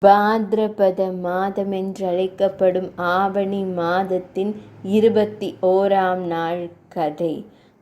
பாத்ரபத மாதமென்றழைக்கப்படும் ஆவணி மாதத்தின் 21ஆம் நாள் கதை.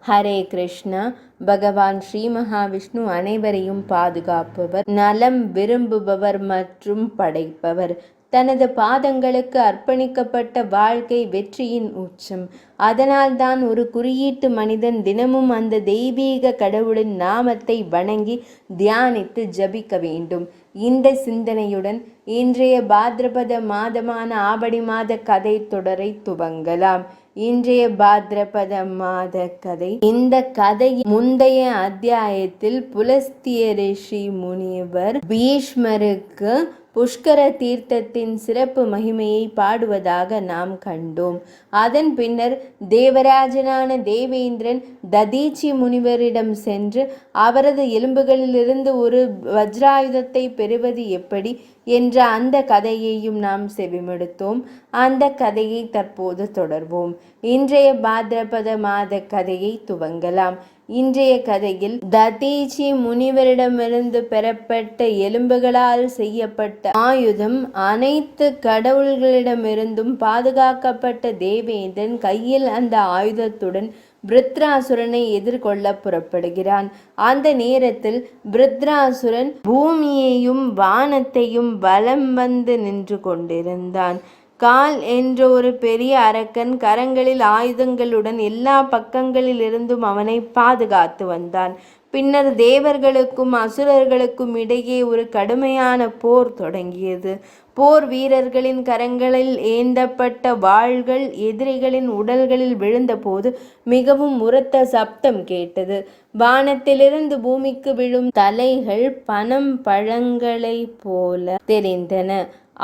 ஹரே கிருஷ்ணா. பகவான் ஸ்ரீ மகாவிஷ்ணு அனைவரையும் பாதுகாப்பவர், நலம் விரும்புபவர் மற்றும் படைப்பவர். தனது பாதங்களுக்கு அர்ப்பணிக்கப்பட்ட வாழ்க்கை வெற்றியின் உச்சம். அதனால்தான் ஒரு குறியீட்டு மனிதன் தினமும் அந்த தெய்வீக கடவுளின் நாமத்தை வணங்கி தியானித்து ஜபிக்க வேண்டும். இந்த சிந்தனையுடன் இன்றைய பாத்ரபத மாதமான ஆவணி மாத கதை தொடரை துவங்கலாம். இன்றைய பாத்ரபத மாத கதை. இந்த கதை முந்தைய அத்தியாயத்தில் புலஸ்திய ரிஷி முனிவர் பீஷ்மருக்கு புஷ்கர தீர்த்தத்தின் சிறப்பு மகிமையை பாடுவதாக நாம் கண்டோம். அதன் பின்னர் தேவராஜனான தேவேந்திரன் ததீச்சி முனிவரிடம் சென்று அவரது எலும்புகளிலிருந்து ஒரு வஜ்ராயுதத்தை பெறுவது எப்படி என்ற அந்த கதையையும் நாம் செவிமடுத்தோம். அந்த கதையை தற்போது தொடர்வோம். இன்றைய பாத்ரபத மாத கதையை துவங்கலாம். இன்றைய கதையில் ததீச்சி முனிவரிடமிருந்து பெறப்பட்ட எலும்புகளால் செய்யப்பட்ட ஆயுதம் அனைத்து கடவுள்களிடமிருந்தும் பாதுகாக்கப்பட்ட தேவேந்திரன் கையில் அந்த ஆயுதத்துடன் விருத்ராசுரனை எதிர்கொள்ள புறப்படுகிறான். அந்த நேரத்தில் விருத்ராசுரன் பூமியையும் வானத்தையும் வலம் வந்து நின்று கொண்டிருந்தான். கால் என்ற ஒரு பெரிய அரக்கன் கரங்களில் ஆயுதங்களுடன் எல்லா பக்கங்களிலிருந்தும் அவனை பாதுகாத்து வந்தான். பின்னர் தேவர்களுக்கும் அசுரர்களுக்கும் இடையே ஒரு கடுமையான போர் தொடங்கியது. போர் வீரர்களின் கரங்களில் ஏந்தப்பட்ட வாள்கள் எதிரிகளின் உடல்களில் விழுந்தபோது மிகவும் உரத்த சப்தம் கேட்டது. வானத்திலிருந்து பூமிக்கு விழும் தலைகள் பனம் பழங்களைப் போல தெரிந்தன.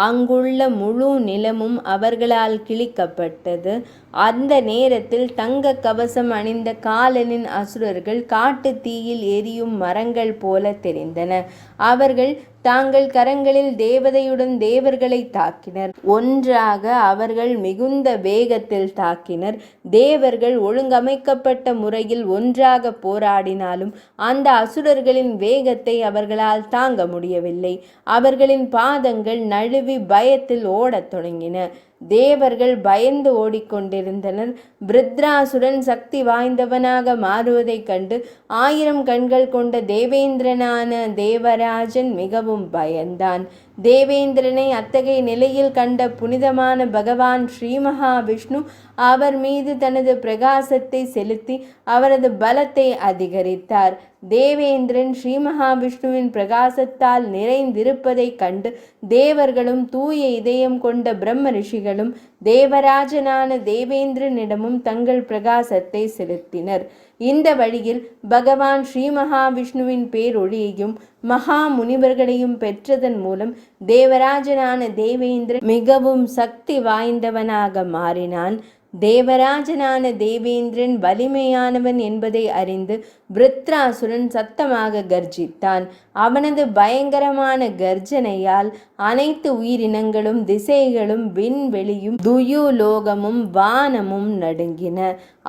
அங்குள்ள முழு நிலமும் அவர்களால் கிழிக்கப்பட்டது. அந்த நேரத்தில் தங்க கவசம் அணிந்த காலனின் அசுரர்கள் காட்டு தீயில் எரியும் மரங்கள் போல தெரிந்தன. அவர்கள் தாங்கள் கரங்களில் தேவதையுடன் தேவர்களை தாக்கினர். ஒன்றாக அவர்கள் மிகுந்த வேகத்தில் தாக்கினர். தேவர்கள் ஒழுங்கமைக்கப்பட்ட முறையில் ஒன்றாக போராடினாலும் அந்த அசுரர்களின் வேகத்தை அவர்களால் தாங்க முடியவில்லை. அவர்களின் பாதங்கள் நழுவி பயத்தில் ஓடத் தொடங்கின. தேவர்கள் பயந்து ஓடிக்கொண்டிருந்தனர். விருத்ராசுரன் சக்தி வாய்ந்தவனாக மாறுவதைக் கண்டு 1000 கண்கள் கொண்ட தேவேந்திரனான தேவராஜன் மிகவும் பயந்தான். தேவேந்திரனை அத்தகைய நிலையில் கண்ட புனிதமான பகவான் ஸ்ரீ மகாவிஷ்ணு அவர் மீது தனது பிரகாசத்தை செலுத்தி அவரது பலத்தை அதிகரித்தார். தேவேந்திரன் ஸ்ரீ மகாவிஷ்ணுவின் பிரகாசத்தால் நிறைந்திருப்பதைக் கண்டு தேவர்களும் தூய இதயம் கொண்ட பிரம்ம ரிஷிகளும் தேவராஜனான தேவேந்திரனிடமும் தங்கள் பிரகாசத்தை செலுத்தினர். இந்த வழியில் பகவான் ஸ்ரீ மகாவிஷ்ணுவின் பேரொழியையும் மகா முனிவர்களையும் பெற்றதன் மூலம் தேவராஜனான தேவேந்திரன் மிகவும் சக்தி வாய்ந்தவனாக மாறினான். தேவராஜனான தேவேந்திரன் வலிமையானவன் என்பதை அறிந்து விருத்ராசுரன் சத்தமாக கர்ஜித்தான். அவனது பயங்கரமான கர்ஜனையால் அனைத்து உயிரினங்களும் திசைகளும் விண்வெளியும் துயுலோகமும் வானமும் நடுங்கின.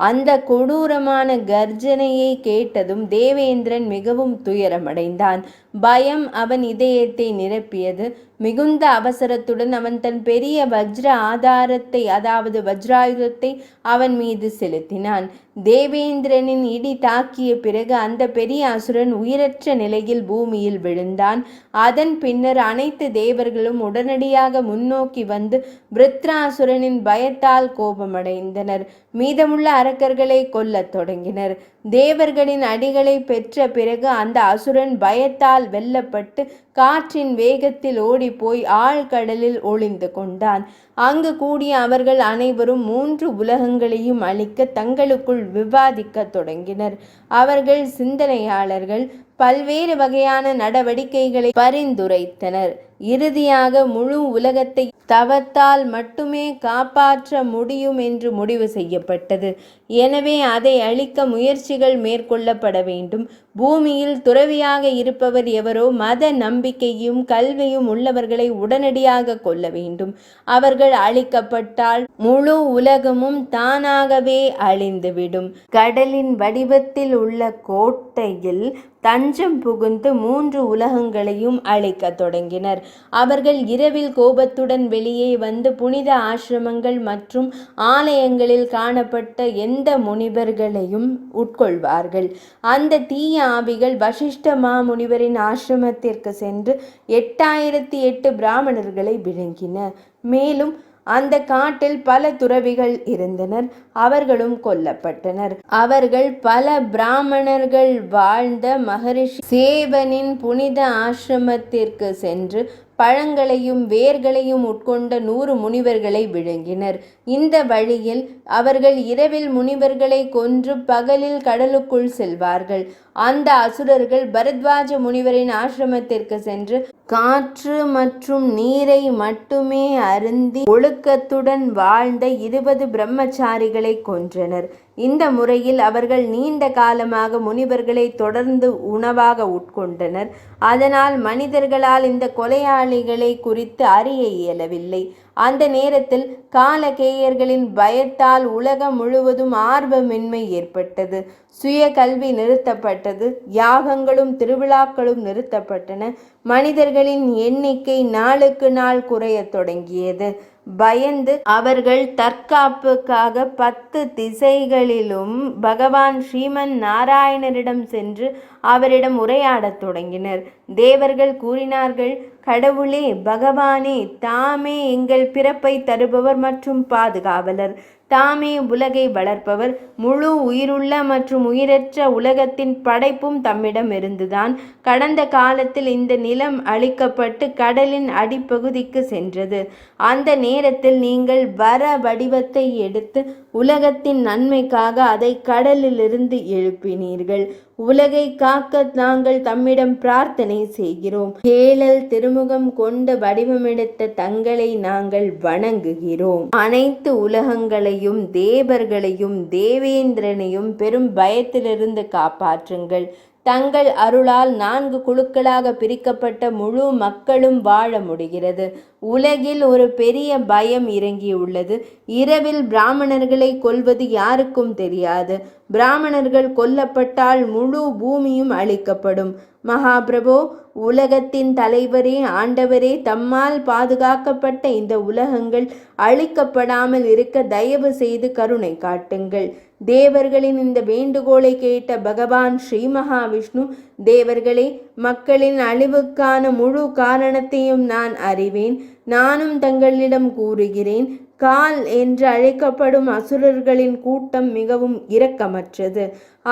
அந்த கொடூரமான கர்ஜனையை கேட்டதும் தேவேந்திரன் மிகவும் துயரமடைந்தான். பயம் அவன் இதயத்தை நிரப்பியது. மிகுந்த அவசரத்துடன் அவன் தன் பெரிய வஜ்ர ஆதாரத்தை, அதாவது வஜ்ராயுதத்தை அவன் மீது செலுத்தினான். தேவேந்திரனின் இடி தாக்கிய பிறகு அந்த பெரிய அசுரன் உயிரற்ற நிலையில் பூமியில் விழுந்தான். அதன் பின்னர் அனைத்து தேவர்களும் உடனடியாக முன்னோக்கி வந்து விருத்ராசுரனின் பயத்தால் கோபமடைந்தனர். மீதமுள்ள அரக்கர்களை கொல்லத் தொடங்கினர். தேவர்களின் அடிகளை பெற்ற பிறகு அந்த அசுரன் பயத்தால் வெல்லப்பட்டு காற்றின் வேகத்தில் ஓடிப்போய் ஆழ்கடலில் ஒளிந்து கொண்டான். அங்கு கூடிய அவர்கள் அனைவரும் 3 உலகங்களையும் அழிக்க தங்களுக்குள் விவாதிக்க தொடங்கினர். அவர்கள் சிந்தனையாளர்கள் பல்வேறு வகையான நடவடிக்கைகளை பரிந்துரைத்தனர். இறுதியாக முழு உலகத்தை தவத்தால் மட்டுமே காப்பாற்ற முடியும் என்று முடிவு செய்யப்பட்டது. எனவே அதை அழிக்க முயற்சிகள் மேற்கொள்ளப்பட வேண்டும். பூமியில் துறவியாக இருப்பவர் எவரோ மத நம்பிக்கையும் கல்வியும் உள்ளவர்களை உடனடியாக கொல்ல வேண்டும். அவர்கள் அழிக்கப்பட்டால் முழு உலகமும் தானாகவே அழிந்துவிடும். கடலின் வடிவத்தில் உள்ள கோட்டையில் தஞ்சம் புகுந்து 3 உலகங்களையும் அழிக்கத் தொடங்கினர். அவர்கள் இரவில் கோபத்துடன் வெளியே வந்து புனித ஆசிரமங்கள் மற்றும் ஆலயங்களில் காணப்பட்ட எந்த முனிவர்களையும் உட்கொள்வார்கள். அந்த தீய ஆவிகள் வசிஷ்ட மாமுனிவரின் ஆசிரமத்திற்கு சென்று 8008 பிராமணர்களை விழுங்கின. மேலும் அந்த காட்டில் பல துறவிகள் இருந்தனர். அவர்களும் கொல்லப்பட்டனர். அவர்கள் பல பிராமணர்கள் வாழ்ந்த மகரிஷி சேவனின் புனித ஆசிரமத்திற்கு சென்று பழங்களையும் வேர்களையும் உட்கொண்ட 100 முனிவர்களை விழுங்கினர். இந்த வழியில் அவர்கள் இரவில் முனிவர்களை கொன்று பகலில் கடலுக்குள் செல்வார்கள். அந்த அசுரர்கள் பரத்வாஜ முனிவரின் ஆசிரமத்திற்கு சென்று காற்று மற்றும் நீரை மட்டுமே அருந்தி ஒழுக்கத்துடன் வாழ்ந்த 20 பிரம்மச்சாரிகளை கொன்றனர். இந்த முறையில் அவர்கள் நீண்ட காலமாக முனிவர்களை தொடர்ந்து உணவாக உட்கொண்டனர். அதனால் மனிதர்களால் இந்த கொலையாளிகளை குறித்து அறிய இயலவில்லை. அந்த நேரத்தில் காலகேயர்களின் பயத்தால் உலகம் முழுவதும் ஆர்வமின்மை ஏற்பட்டது. சுய கல்வி நிறுத்தப்பட்டது. யாகங்களும் திருவிழாக்களும் நிறுத்தப்பட்டன. மனிதர்களின் எண்ணிக்கை நாளுக்கு நாள் குறையத் தொடங்கியது. பயந்து அவர்கள் தற்காப்புக்காக 10 திசைகளிலும் பகவான் ஸ்ரீமன் நாராயணரிடம் சென்று அவரிடம் உரையாடத் தொடங்கினர். தேவர்கள் கூறினார்கள், கடவுளே, பகவானே, தாமே எங்கள் பிறப்பை தருபவர் மற்றும் பாதுகாவலர். தாமே உலகை வளர்ப்பவர். முழு உயிருள்ள மற்றும் உயிரற்ற உலகத்தின் படைப்பும் தம்மிடம் இருந்துதான். கடந்த காலத்தில் இந்த நிலம் அழிக்கப்பட்டு கடலின் அடிப்பகுதிக்கு சென்றது. அந்த நேரத்தில் நீங்கள் வர வடிவத்தை எடுத்து உலகத்தின் நன்மைக்காக அதை கடலிலிருந்து எழுப்பினீர்கள். உலகை காக்க நாங்கள் தம்மிடம் பிரார்த்தனை செய்கிறோம். கேளல் திருமுகம் கொண்டு வடிவமெடுத்த தங்களை நாங்கள் வணங்குகிறோம். அனைத்து உலகங்களையும் தேவர்களையும் தேவேந்திரனையும் பெரும் பயத்திலிருந்து காப்பாற்றுங்கள். தங்கள் அருளால் 4 குழுக்களாக பிரிக்கப்பட்ட முழு மக்களும் வாழ முடிகிறது. உலகில் ஒரு பெரிய பயம் இறங்கியுள்ளது. இரவில் பிராமணர்களை கொல்வது யாருக்கும் தெரியாது. பிராமணர்கள் கொல்லப்பட்டால் முழு பூமியும் அழிக்கப்படும். மகாபிரபோ, உலகத்தின் தலைவரே, ஆண்டவரே, தம்மால் பாதுகாக்கப்பட்ட இந்த உலகங்கள் அழிக்கப்படாமல் இருக்க தயவு செய்து கருணை காட்டுங்கள். தேவர்களின் இந்த வேண்டுகோளை கேட்ட பகவான் ஸ்ரீ மகாவிஷ்ணு, தேவர்களே, மக்களின் அழிவுக்கான முழு காரணத்தையும் நான் அறிவேன். நானும் தங்களிடம் கூறுகிறேன். கால் என்று அழைக்கப்படும் அசுரர்களின் கூட்டம் மிகவும் இரக்கமற்றது.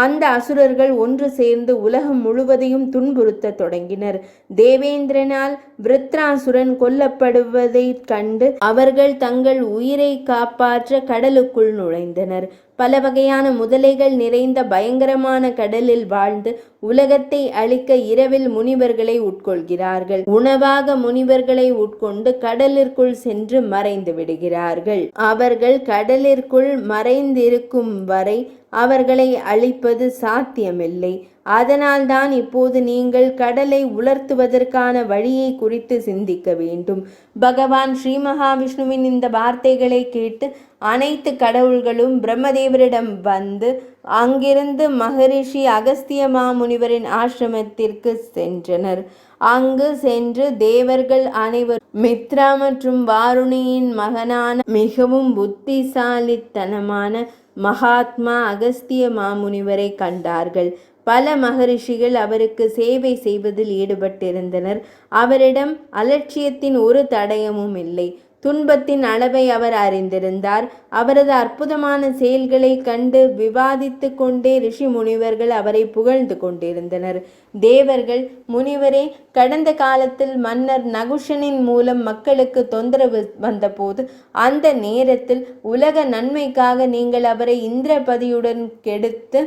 அந்த அசுரர்கள் ஒன்று சேர்ந்து உலகம் முழுவதையும் துன்புறுத்த தொடங்கினர். தேவேந்திரனால் விருத்ராசுரன் கொல்லப்படுவதைக் கண்டு அவர்கள் தங்கள் உயிரை காப்பாற்ற கடலுக்குள் நுழைந்தனர். பல வகையான முதலைகள் நிறைந்த பயங்கரமான கடலில் வாழ்ந்து உலகத்தை அழிக்க இரவில் முனிவர்களை உட்கொள்கிறார்கள். உணவாக முனிவர்களை உட்கொண்டு கடலிற்குள் சென்று மறைந்து விடுகிறார்கள். அவர்கள் கடலிற்குள் மறைந்திருக்கும் வரை அவர்களை அழிப்பது சாத்தியமில்லை. அதனால்தான் இப்போது நீங்கள் கடலை உலர்த்துவதற்கான வழியை குறித்து சிந்திக்க வேண்டும். பகவான் ஸ்ரீ மகாவிஷ்ணுவின் இந்த வார்த்தைகளை கேட்டு அனைத்து கடவுள்களும் பிரம்மதேவரிடம் வந்து அங்கிருந்து மகரிஷி அகஸ்திய மாமுனிவரின் ஆசிரமத்திற்கு சென்றனர். அங்கு சென்று தேவர்கள் அனைவரும் மித்ரா மற்றும் வாருணியின் மகனான மிகவும் புத்திசாலித்தனமான மகாத்மா அகஸ்திய மாமுனிவரை கண்டார்கள். பல மகரிஷிகள் அவருக்கு சேவை செய்வதில் ஈடுபட்டிருந்தனர். அவரிடம் அலட்சியத்தின் ஒரு தடயமும் இல்லை. துன்பத்தின் அளவை அவர் அறிந்திருந்தார். அவரது அற்புதமான செயல்களை கண்டு விவாதித்து கொண்டே ரிஷி முனிவர்கள் அவரை புகழ்ந்து கொண்டிருந்தனர். தேவர்கள், முனிவரே, கடந்த காலத்தில் மன்னர் நகுஷனின் மூலம் மக்களுக்கு தொந்தரவு வந்தபோது அந்த நேரத்தில் உலக நன்மைக்காக நீங்கள் அவரை இந்திரபதியுடன் கெடுத்து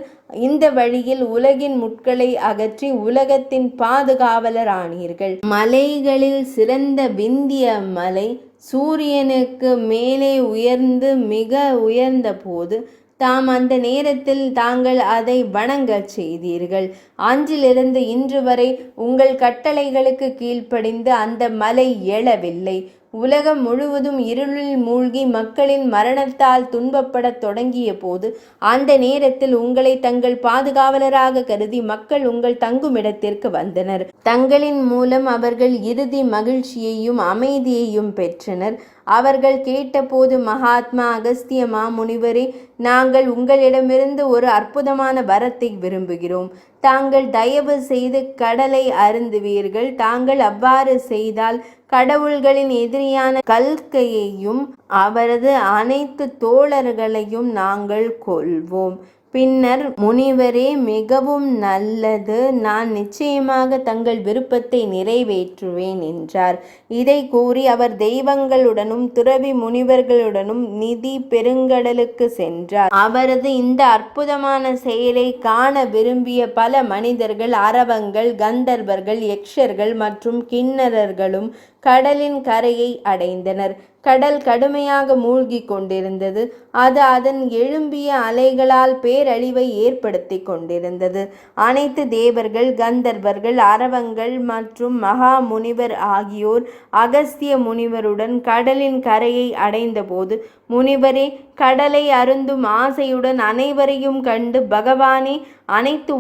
இந்த வழியில் உலகின் முட்களை அகற்றி உலகத்தின் பாதுகாவலர் ஆனீர்கள். மலைகளில் சிறந்த விந்திய மலை சூரியனுக்கு மேலே உயர்ந்து மிக உயர்ந்த போது தாம் அந்த நேரத்தில் தாங்கள் அதை வணங்கச் செய்தீர்கள். அன்றிலிருந்து இன்று வரை உங்கள் கட்டளைகளுக்கு கீழ்ப்படிந்து அந்த மலை எழவில்லை. உலகம் முழுவதும் இருளில் மூழ்கி மக்களின் மரணத்தால் துன்பப்படத் தொடங்கிய போது, அந்த நேரத்தில் உங்களை தங்கள் பாதுகாவலராக கருதி மக்கள் உங்கள் தங்குமிடத்திற்கு வந்தனர். தங்களின் மூலம் அவர்கள் இறுதி மகிழ்ச்சியையும் அமைதியையும் பெற்றனர். அவர்கள் கேட்டபோது, மகாத்மா அகஸ்திய மாமுனிவரே, நாங்கள் உங்களிடமிருந்து ஒரு அற்புதமான வரத்தை விரும்புகிறோம். தாங்கள் தயவு செய்து கடலை அருந்துவீர்கள். தாங்கள் அவ்வாறு செய்தால் கடவுள்களின் எதிரியான கல்கையையும் அவரது அனைத்து தோழர்களையும் நாங்கள் கொல்வோம். பின்னர், முனிவரே, மிகவும் நல்லது, நான் நிச்சயமாக தங்கள் விருப்பத்தை நிறைவேற்றுவேன் என்றார். இதை கூறி அவர் தெய்வங்களுடனும் துறவி முனிவர்களுடனும் நிதி பெருங்கடலுக்கு சென்றார். அவரது இந்த அற்புதமான செயலை காண விரும்பிய பல மனிதர்கள், அரவங்கள், கந்தர்வர்கள், யக்ஷர்கள் மற்றும் கிண்ணறர்களும் கடலின் கரையை அடைந்தனர். கடல் கடுமையாக மூழ்கி கொண்டிருந்தது. அது அதன் எழும்பிய அலைகளால் பேரழிவை ஏற்படுத்தி கொண்டிருந்தது. அனைத்து தேவர்கள், கந்தர்வர்கள், அரவங்கள் மற்றும் மகா முனிவர் ஆகியோர் அகஸ்திய முனிவருடன் கடலின் கரையை அடைந்தபோது, முனிவரே, கடலை அருந்தும் ஆசையுடன் அனைவரையும் கண்டு, பகவானே, அனைத்து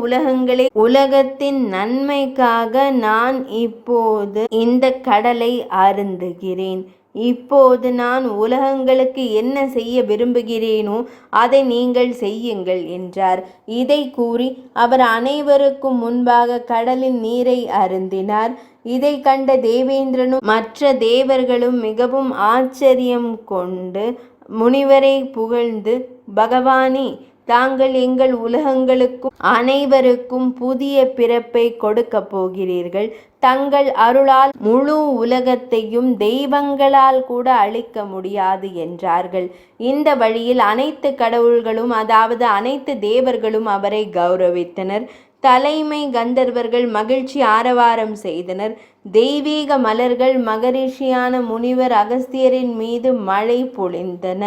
உலகத்தின் நன்மைக்காக நான் இப்போது இந்த கடலை அருந்துகிறேன். இப்போது நான் உலகங்களுக்கு என்ன செய்ய விரும்புகிறேனோ அதை நீங்கள் செய்யுங்கள் என்றார். இதை கூறி அவர் அனைவருக்கும் முன்பாக கடலின் நீரை அருந்தினார். இதை கண்ட தேவேந்திரனும் மற்ற தேவர்களும் மிகவும் ஆச்சரியம் கொண்டு முனிவரை புகழ்ந்து, பகவானே, தாங்கள் எங்கள் உலகங்களுக்கும் அனைவருக்கும் புதிய பிறப்பை கொடுக்கப் போகிறீர்கள். தங்கள் அருளால் முழு உலகத்தையும் தெய்வங்களால் கூட அழிக்க முடியாது என்றார்கள். இந்த வழியில் அனைத்து கடவுள்களும், அதாவது அனைத்து தேவர்களும் அவரை கௌரவித்தனர். தலைமை கந்தர்வர்கள் மகிழ்ச்சி ஆரவாரம் செய்தனர். தெய்வீக மலர்கள் மகரிஷியான முனிவர் அகஸ்தியரின் மீது மழை பொழிந்தன.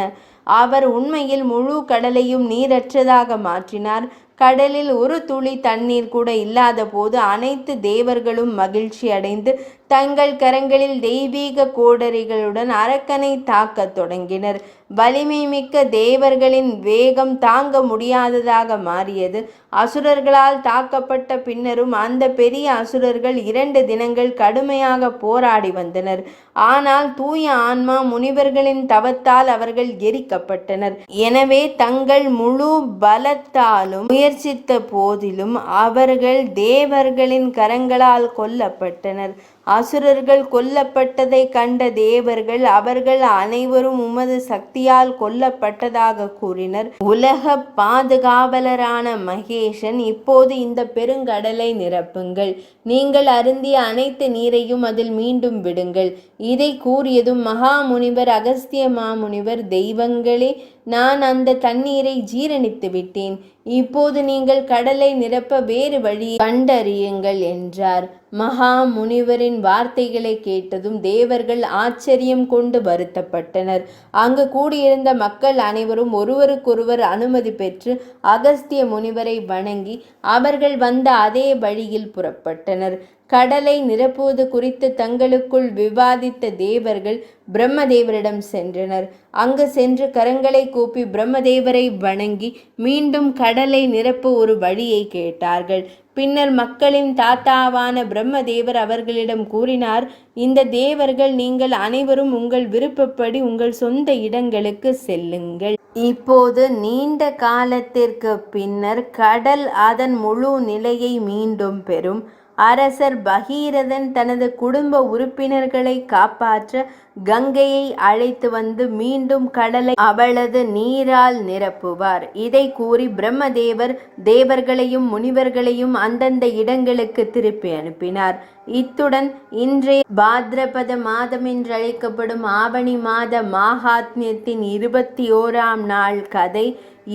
அவர் உண்மையில் முழு கடலையும் நீரற்றதாக மாற்றினார். கடலில் ஒரு துளி தண்ணீர் கூட இல்லாத போது அனைத்து தேவர்களும் மகிழ்ச்சி அடைந்து தங்கள் கரங்களில் தெய்வீக கோடரிகளுடன் அரக்கனை தாக்கத் தொடங்கினர். வலிமை மிக்க தேவர்களின் வேகம் தாங்க முடியாததாக மாறியது. அசுரர்களால் தாக்கப்பட்ட பின்னரும் அந்த பெரிய அசுரர்கள் 2 தினங்கள் கடுமையாக போராடி வந்தனர். ஆனால் தூய ஆன்மா முனிவர்களின் தவத்தால் அவர்கள் எரிக்கப்பட்டனர். எனவே தங்கள் முழு பலத்தாலும் முயற்சித்த போதிலும் அவர்கள் தேவர்களின் கரங்களால் கொல்லப்பட்டனர். அசுரர்கள் கொல்லப்பட்டதை கண்ட தேவர்கள், அவர்கள் அனைவரும் உமது சக்தியால் கொல்லப்பட்டதாக கூறினர். உலக பாதுகாவலரான மகேஷன், இப்போது இந்த பெருங்கடலை நிரப்புங்கள். நீங்கள் அருந்திய அனைத்து நீரையும் அதில் மீண்டும் விடுங்கள். இதை கூறியதும் மகாமுனிவர் அகஸ்திய மாமுனிவர், தெய்வங்களே, நான் அந்த தண்ணீரை ஜீரணித்து விட்டேன். இப்போது நீங்கள் கடலை நிரப்ப வேறு வழியை கண்டறியுங்கள் என்றார். மகா முனிவரின் வார்த்தைகளை கேட்டதும் தேவர்கள் ஆச்சரியம் கொண்டு வருத்தப்பட்டனர். அங்கு கூடியிருந்த மக்கள் அனைவரும் ஒருவருக்கொருவர் அனுமதி பெற்று அகஸ்திய முனிவரை வணங்கி அவர்கள் வந்த அதே வழியில் புறப்பட்டனர். கடலை நிரப்புவது குறித்து தங்களுக்குள் விவாதித்த தேவர்கள் பிரம்மதேவரிடம் சென்றனர். அங்கு சென்று கரங்களை கூப்பி பிரம்மதேவரை வணங்கி மீண்டும் கடலை நிரப்ப ஒரு வழியை கேட்டார்கள். பின்னர் மக்களின் தாத்தாவான பிரம்மதேவர் அவர்களிடம் கூறினார், இந்த தேவர்கள் நீங்கள் அனைவரும் உங்கள் விருப்பப்படி உங்கள் சொந்த இடங்களுக்கு செல்லுங்கள். இப்போது நீண்ட காலத்திற்கு பின்னர் கடல் அதன் முழு நிலையை மீண்டும் பெறும். அரசர் பகீரதன் தனது குடும்ப உறுப்பினர்களை காப்பாற்ற கங்கையை அழைத்து வந்து மீண்டும் கடலை அவளது நீரால் நிரப்புவார். இதை கூறி பிரம்மதேவர் தேவர்களையும் முனிவர்களையும் அந்தந்த இடங்களுக்கு திருப்பி அனுப்பினார். இத்துடன் இன்றைய பாத்ரபத மாதம் என்றழைக்கப்படும் ஆவணி மாத மாகாத்மியத்தின் 21ஆம் நாள் கதை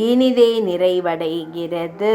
இனிதே நிறைவடைகிறது.